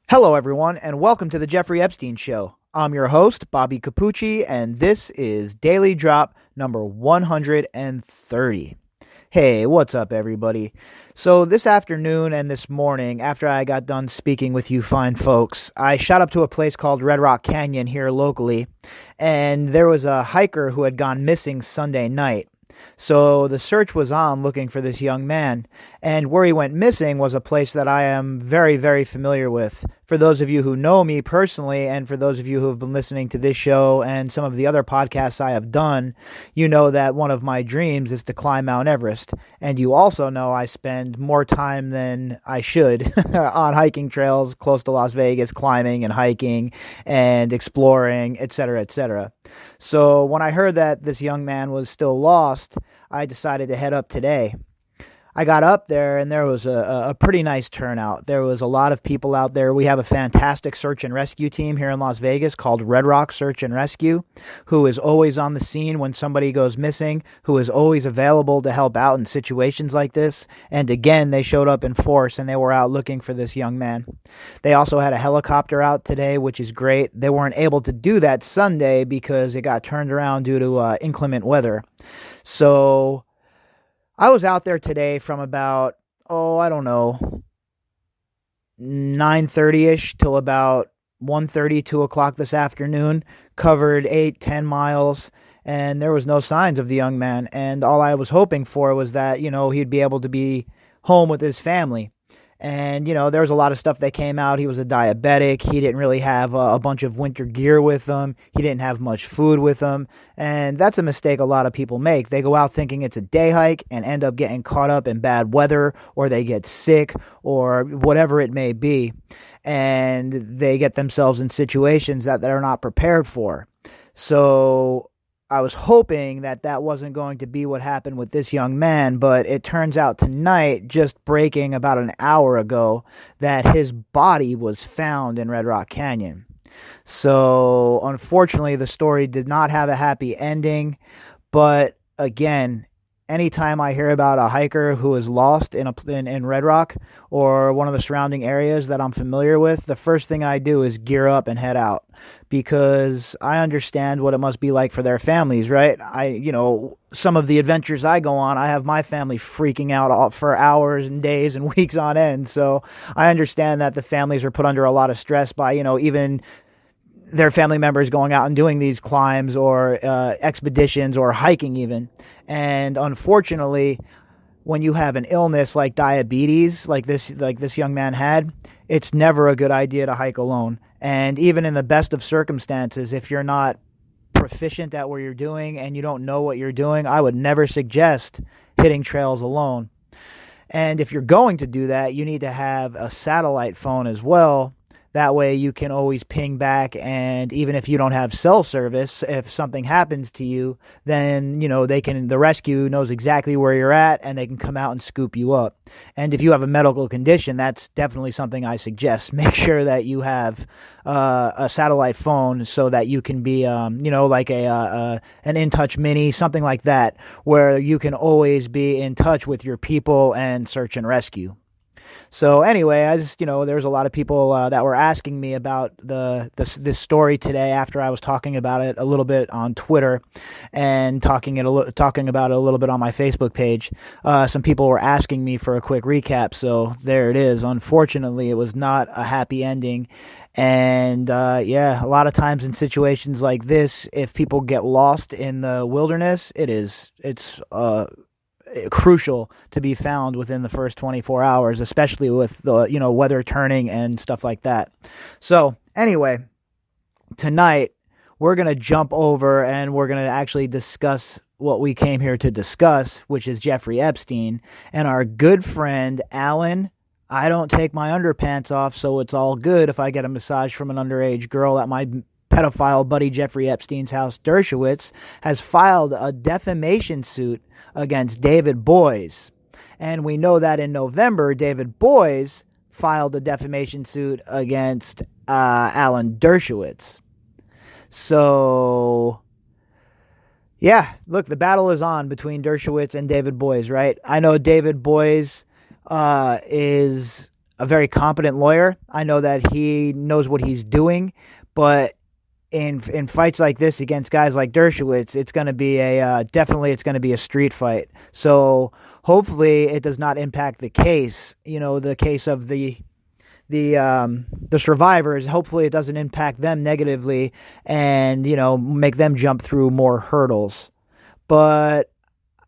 Hello, everyone, and welcome to the Jeffrey Epstein Show. I'm your host, Bobbycapucci, and this is Daily Drop number 130. Hey, what's up, everybody? So, this afternoon and this morning, after I got done speaking with you fine folks, I shot up to a place called Red Rock Canyon here locally, and there was a hiker who had gone missing Sunday night. So the search was on looking for this young man, and where he went missing was a place that I am very, very familiar with. For those of you who know me personally, and for those of you who have been listening to this show and some of the other podcasts I have done, you know that one of my dreams is to climb Mount Everest. And you also know I spend more time than I should on hiking trails close to Las Vegas, climbing and hiking and exploring, etc., etc. So when I heard that this young man was still lost, I decided to head up today. I got up there and there was a pretty nice turnout. There was a lot of people out there. We have a fantastic search and rescue team here in Las Vegas called Red Rock Search and Rescue, who is always on the scene when somebody goes missing, who is always available to help out in situations like this. And again, they showed up in force and they were out looking for this young man. They also had a helicopter out today, which is great. They weren't able to do that Sunday because it got turned around due to inclement weather. So I was out there today from about, I don't know, 9:30ish till about 1:30, 2 o'clock this afternoon, covered 8, 10 miles, and there was no signs of the young man. And all I was hoping for was that, he'd be able to be home with his family. And, there was a lot of stuff that came out. He was a diabetic. He didn't really have a bunch of winter gear with him. He didn't have much food with him. And that's a mistake a lot of people make. They go out thinking it's a day hike and end up getting caught up in bad weather, or they get sick, or whatever it may be. And they get themselves in situations that they're not prepared for. So I was hoping that that wasn't going to be what happened with this young man, but it turns out tonight, just breaking about an hour ago, that his body was found in Red Rock Canyon. So, unfortunately, the story did not have a happy ending, but again, anytime I hear about a hiker who is lost in Red Rock or one of the surrounding areas that I'm familiar with, the first thing I do is gear up and head out, because I understand what it must be like for their families, right? Some of the adventures I go on, I have my family freaking out for hours and days and weeks on end. So I understand that the families are put under a lot of stress by, even their family members going out and doing these climbs or expeditions or hiking even. And unfortunately, when you have an illness like diabetes, like this young man had, it's never a good idea to hike alone. And even in the best of circumstances, if you're not proficient at what you're doing and you don't know what you're doing, I would never suggest hitting trails alone. And if you're going to do that, you need to have a satellite phone as well. That way you can always ping back, and even if you don't have cell service, if something happens to you, then, the rescue knows exactly where you're at and they can come out and scoop you up. And if you have a medical condition, that's definitely something I suggest. Make sure that you have a satellite phone so that you can be, like an InTouch Mini, something like that, where you can always be in touch with your people and search and rescue. So anyway, I just, there's a lot of people that were asking me about this story today after I was talking about it a little bit on Twitter and talking about it a little bit on my Facebook page. Some people were asking me for a quick recap, so there it is. Unfortunately, it was not a happy ending. And a lot of times in situations like this, if people get lost in the wilderness, it's crucial to be found within the first 24 hours, especially with the weather turning and stuff like that. So anyway, tonight we're going to jump over and we're going to actually discuss what we came here to discuss, which is Jeffrey Epstein and our good friend Alan. I don't take my underpants off, so it's all good if I get a massage from an underage girl at my pedophile buddy Jeffrey Epstein's house. Dershowitz has filed a defamation suit against David Boies. And we know that in November, David Boies filed a defamation suit against Alan Dershowitz. So, yeah, look, the battle is on between Dershowitz and David Boies, right? I know David Boies is a very competent lawyer. I know that he knows what he's doing, but in fights like this against guys like Dershowitz, it's going to be definitely it's going to be a street fight. So hopefully it does not impact the case. The case of the survivors. Hopefully it doesn't impact them negatively and make them jump through more hurdles. But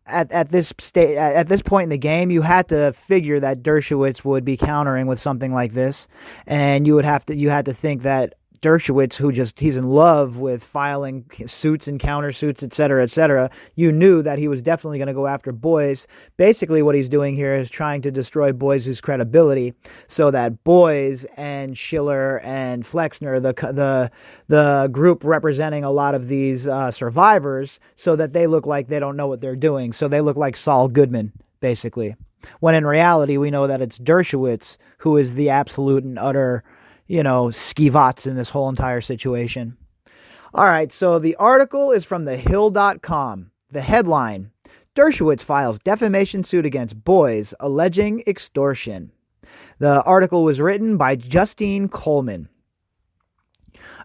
at this point in the game, you had to figure that Dershowitz would be countering with something like this, and you had to think that Dershowitz, he's in love with filing suits and countersuits, et cetera, you knew that he was definitely going to go after Boies. Basically, what he's doing here is trying to destroy Boies' credibility so that Boies and Schiller and Flexner, the group representing a lot of these survivors, so that they look like they don't know what they're doing. So they look like Saul Goodman, basically. When in reality, we know that it's Dershowitz who is the absolute and utter skivats in this whole entire situation. All right, so the article is from thehill.com. The headline, Dershowitz files defamation suit against Boies alleging extortion. The article was written by Justine Coleman.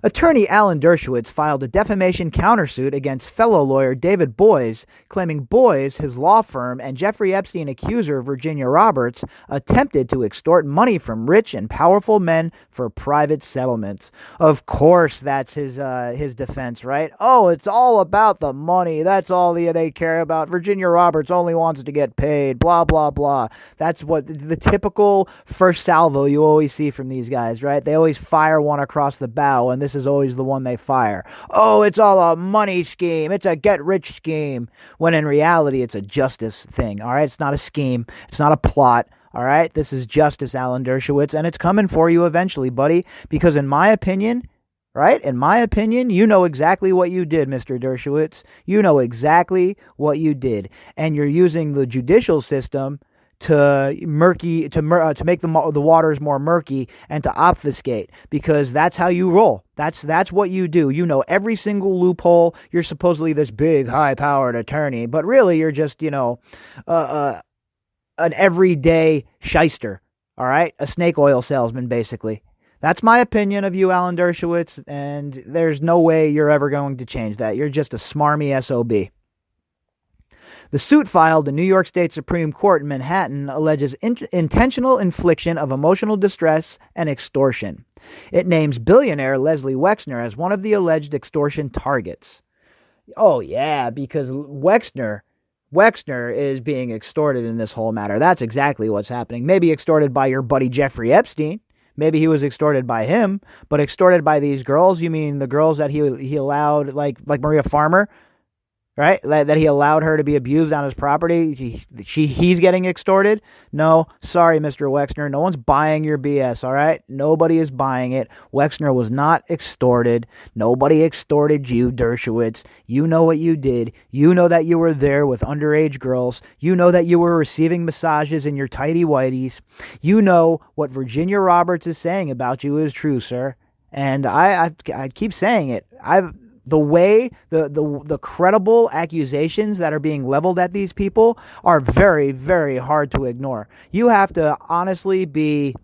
Attorney Alan Dershowitz filed a defamation countersuit against fellow lawyer David Boies, claiming Boies, his law firm, and Jeffrey Epstein accuser Virginia Roberts attempted to extort money from rich and powerful men for private settlements. Of course, that's his defense, right? Oh, it's all about the money. That's all they care about. Virginia Roberts only wants to get paid. Blah blah blah. That's what the typical first salvo you always see from these guys, right? They always fire one across the bow, and this is always the one they fire. Oh, it's all a money scheme. It's a get-rich scheme. When in reality, it's a justice thing, all right? It's not a scheme. It's not a plot, all right? This is justice, Alan Dershowitz, and it's coming for you eventually, buddy, because in my opinion, right? In my opinion, you know exactly what you did, Mr. Dershowitz. You know exactly what you did, and you're using the judicial system to make the waters more murky and to obfuscate, because that's how you roll. That's what you do. You know every single loophole. You're supposedly this big, high-powered attorney, but really you're just an everyday shyster. All right, a snake oil salesman, basically. That's my opinion of you, Alan Dershowitz, and there's no way you're ever going to change that. You're just a smarmy SOB. The suit filed in New York State Supreme Court in Manhattan alleges intentional infliction of emotional distress and extortion. It names billionaire Les Wexner as one of the alleged extortion targets. Oh yeah, because Wexner is being extorted in this whole matter. That's exactly what's happening. Maybe extorted by your buddy Jeffrey Epstein. Maybe he was extorted by him, but extorted by these girls? You mean the girls that he allowed, like Maria Farmer? Right? That he allowed her to be abused on his property? He's getting extorted? No, sorry, Mr. Wexner. No one's buying your BS, all right? Nobody is buying it. Wexner was not extorted. Nobody extorted you, Dershowitz. You know what you did. You know that you were there with underage girls. You know that you were receiving massages in your tighty whities. You know what Virginia Roberts is saying about you is true, sir. And I keep saying it. The way the credible accusations that are being leveled at these people are very, very hard to ignore. You have to honestly be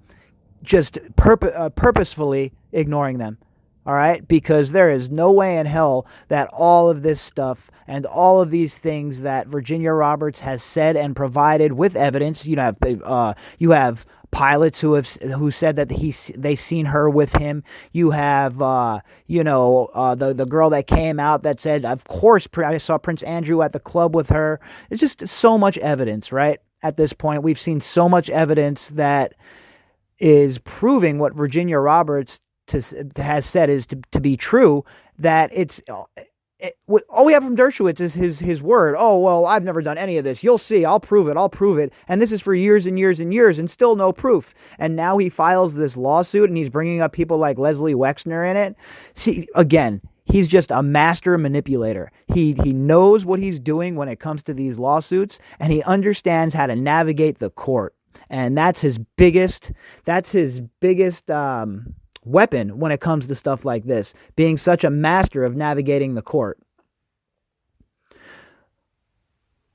just purposefully ignoring them, all right? Because there is no way in hell that all of this stuff and all of these things that Virginia Roberts has said and provided with evidence, you have pilots who said that they seen her with him. You have the girl that came out that said, of course, I saw Prince Andrew at the club with her. It's just so much evidence, right? At this point, we've seen so much evidence that is proving what Virginia Roberts has said is to be true, that all we have from Dershowitz is his word. Oh, well, I've never done any of this. You'll see. I'll prove it. And this is for years and years and years and still no proof. And now he files this lawsuit and he's bringing up people like Les Wexner in it. See, again, he's just a master manipulator. He knows what he's doing when it comes to these lawsuits, and he understands how to navigate the court. And that's his biggest weapon when it comes to stuff like this, being such a master of navigating the court.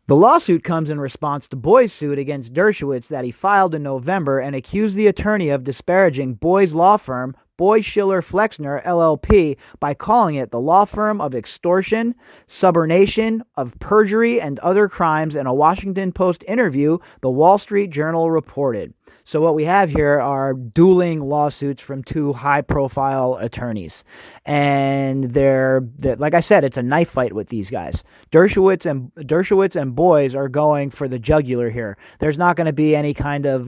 The lawsuit comes in response to Boies' suit against Dershowitz that he filed in November and accused the attorney of disparaging Boies' law firm, Boies Schiller Flexner LLP, by calling it the law firm of extortion, subornation, of perjury, and other crimes in a Washington Post interview, the Wall Street Journal reported. So what we have here are dueling lawsuits from two high-profile attorneys, and they're like I said, it's a knife fight with these guys. Dershowitz and Boies are going for the jugular here. There's not going to be any kind of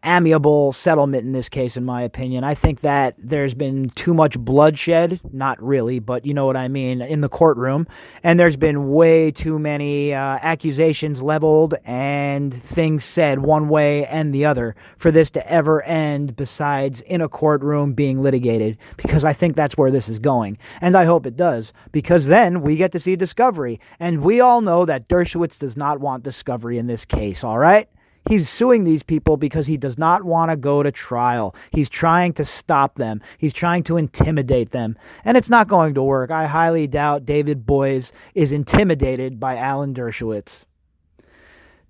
amiable settlement in this case, in my opinion. I think that there's been too much bloodshed, not really, but you know what I mean, in the courtroom, and there's been way too many accusations leveled and things said one way and the other for this to ever end besides in a courtroom being litigated, because I think that's where this is going, and I hope it does, because then we get to see discovery, and we all know that Dershowitz does not want discovery in this case, all right? He's suing these people because he does not want to go to trial. He's trying to stop them. He's trying to intimidate them. And it's not going to work. I highly doubt David Boies is intimidated by Alan Dershowitz.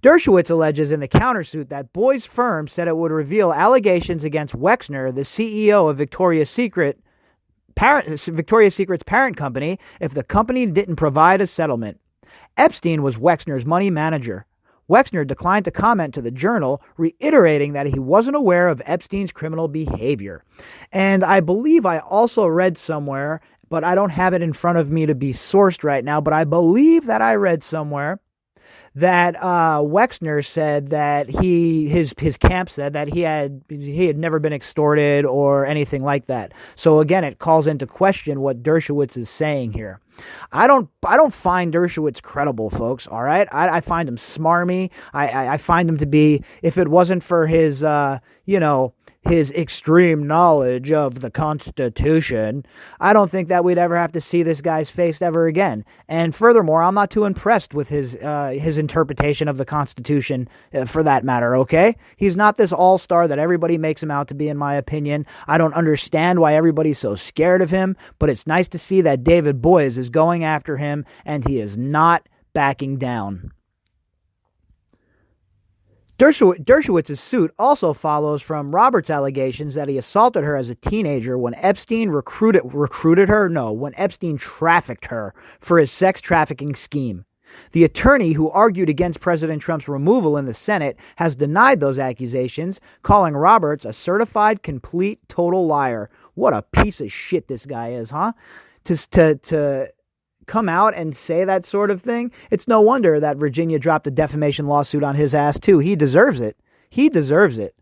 Dershowitz alleges in the countersuit that Boies' firm said it would reveal allegations against Wexner, the CEO of Victoria's Secret's parent company, if the company didn't provide a settlement. Epstein was Wexner's money manager. Wexner declined to comment to the Journal, reiterating that he wasn't aware of Epstein's criminal behavior. And I believe I also read somewhere, but I don't have it in front of me to be sourced right now, but I believe that I read somewhere that Wexner said that his camp said that he had never been extorted or anything like that. So again, it calls into question what Dershowitz is saying here. I don't find Dershowitz credible, folks. All right, I find him smarmy. I find him to be, if it wasn't for his his extreme knowledge of the Constitution, I don't think that we'd ever have to see this guy's face ever again. And furthermore, I'm not too impressed with his interpretation of the Constitution, for that matter, okay? He's not this all-star that everybody makes him out to be, in my opinion. I don't understand why everybody's so scared of him, but it's nice to see that David Boies is going after him, and he is not backing down. Dershowitz's suit also follows from Roberts' allegations that he assaulted her as a teenager when Epstein when Epstein trafficked her for his sex trafficking scheme. The attorney who argued against President Trump's removal in the Senate has denied those accusations, calling Roberts a certified, complete, total liar. What a piece of shit this guy is, huh? To come out and say that sort of thing, it's no wonder that Virginia dropped a defamation lawsuit on his ass too. He deserves it. He deserves it.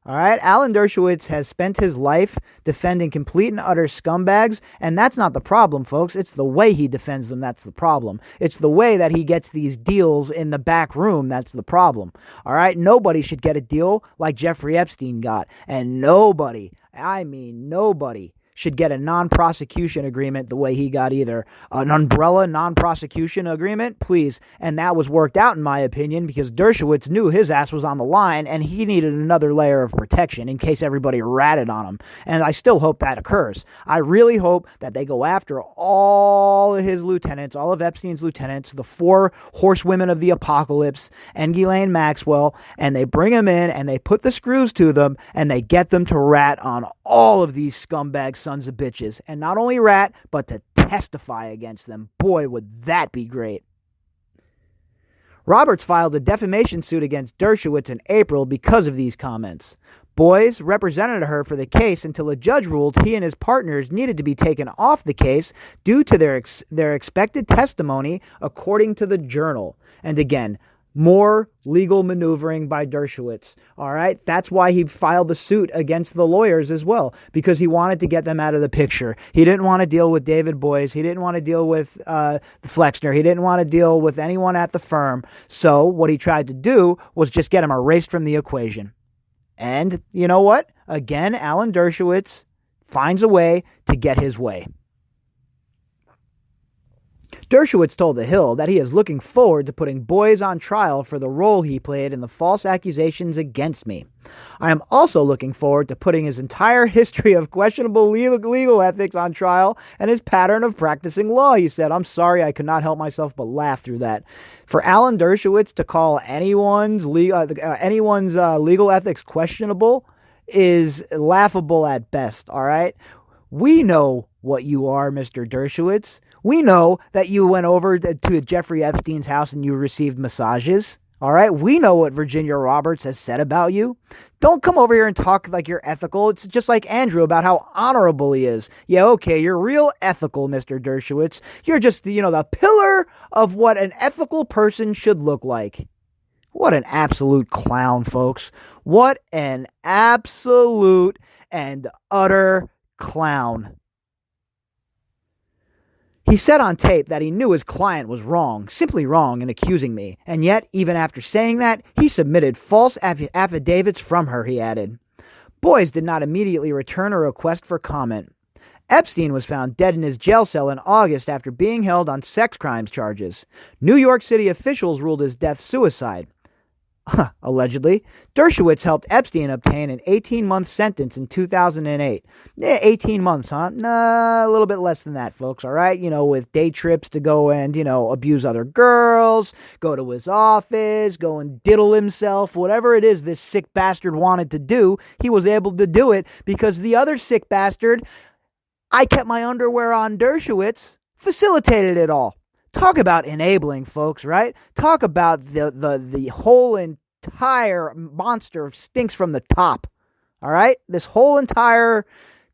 All right, Alan Dershowitz has spent his life defending complete and utter scumbags, and that's not the problem, folks. It's the way he defends them that's the problem. It's the way that he gets these deals in the back room that's the problem. All right, nobody should get a deal like Jeffrey Epstein got, and nobody, I mean nobody, should get a non-prosecution agreement the way he got either. An umbrella non-prosecution agreement, please. And that was worked out, in my opinion, because Dershowitz knew his ass was on the line, and he needed another layer of protection in case everybody ratted on him. And I still hope that occurs. I really hope that they go after all of his lieutenants, all of Epstein's lieutenants, the 4 horsewomen of the apocalypse, and Ghislaine Maxwell, and they bring them in, and they put the screws to them, and they get them to rat on all of these scumbags, sons of bitches, and not only rat, but to testify against them. Boy, would that be great. Roberts filed a defamation suit against Dershowitz in April because of these comments. Boies represented her for the case until a judge ruled he and his partners needed to be taken off the case due to their expected testimony, according to the Journal. And again, more legal maneuvering by Dershowitz. All right, that's why he filed the suit against the lawyers as well, because he wanted to get them out of the picture. He didn't want to deal with David Boies. He didn't want to deal with Flexner. He didn't want to deal with anyone at the firm. So what he tried to do was just get him erased from the equation. And you know what? Again, Alan Dershowitz finds a way to get his way. Dershowitz told The Hill that he is looking forward to putting Boies on trial for the role he played in the false accusations against me. I am also looking forward to putting his entire history of questionable legal ethics on trial and his pattern of practicing law, he said. I'm sorry, I could not help myself but laugh through that. For Alan Dershowitz to call anyone's legal ethics questionable is laughable at best, all right? We know what you are, Mr. Dershowitz. We know that you went over to Jeffrey Epstein's house and you received massages. All right? We know what Virginia Roberts has said about you. Don't come over here and talk like you're ethical. It's just like Andrew about how honorable he is. Yeah, okay, you're real ethical, Mr. Dershowitz. You're just, the pillar of what an ethical person should look like. What an absolute clown, folks. What an absolute and utter clown. He said on tape that he knew his client was wrong, simply wrong, in accusing me, and yet, even after saying that, he submitted false affidavits from her, he added. Boies did not immediately return a request for comment. Epstein was found dead in his jail cell in August after being held on sex crimes charges. New York City officials ruled his death suicide. Allegedly, Dershowitz helped Epstein obtain an 18-month sentence in 2008. 18 months, huh? Nah, a little bit less than that, folks, all right? With day trips to go and, abuse other girls, go to his office, go and diddle himself, whatever it is this sick bastard wanted to do, he was able to do it because the other sick bastard, I kept my underwear on Dershowitz, facilitated it all. Talk about enabling, folks, right? Talk about the whole entire monster stinks from the top, all right? This whole entire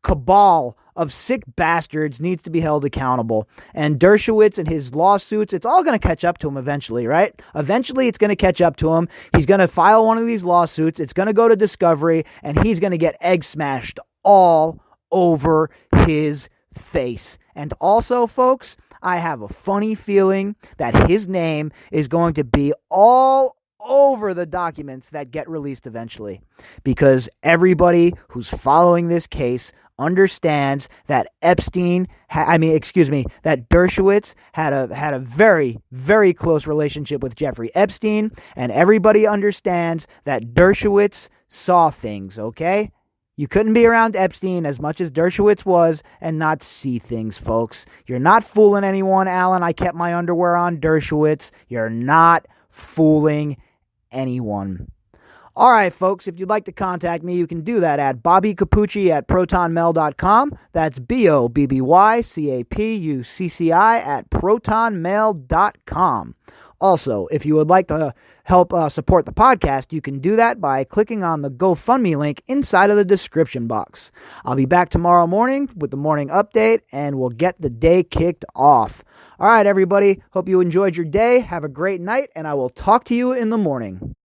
cabal of sick bastards needs to be held accountable. And Dershowitz and his lawsuits, it's all going to catch up to him eventually, right? Eventually, it's going to catch up to him. He's going to file one of these lawsuits. It's going to go to discovery, and he's going to get egg smashed all over his face. And also, folks, I have a funny feeling that his name is going to be all over the documents that get released eventually, because everybody who's following this case understands that that Dershowitz had a very, very close relationship with Jeffrey Epstein, and everybody understands that Dershowitz saw things, okay? You couldn't be around Epstein as much as Dershowitz was and not see things, folks. You're not fooling anyone, Alan. I kept my underwear on Dershowitz. You're not fooling anyone. All right, folks, if you'd like to contact me, you can do that at bobbycapucci@protonmail.com. That's BOBBYCAPUCCI@protonmail.com. Also, if you would like to help support the podcast, you can do that by clicking on the GoFundMe link inside of the description box. I'll be back tomorrow morning with the morning update, and we'll get the day kicked off. All right, everybody. Hope you enjoyed your day. Have a great night, and I will talk to you in the morning.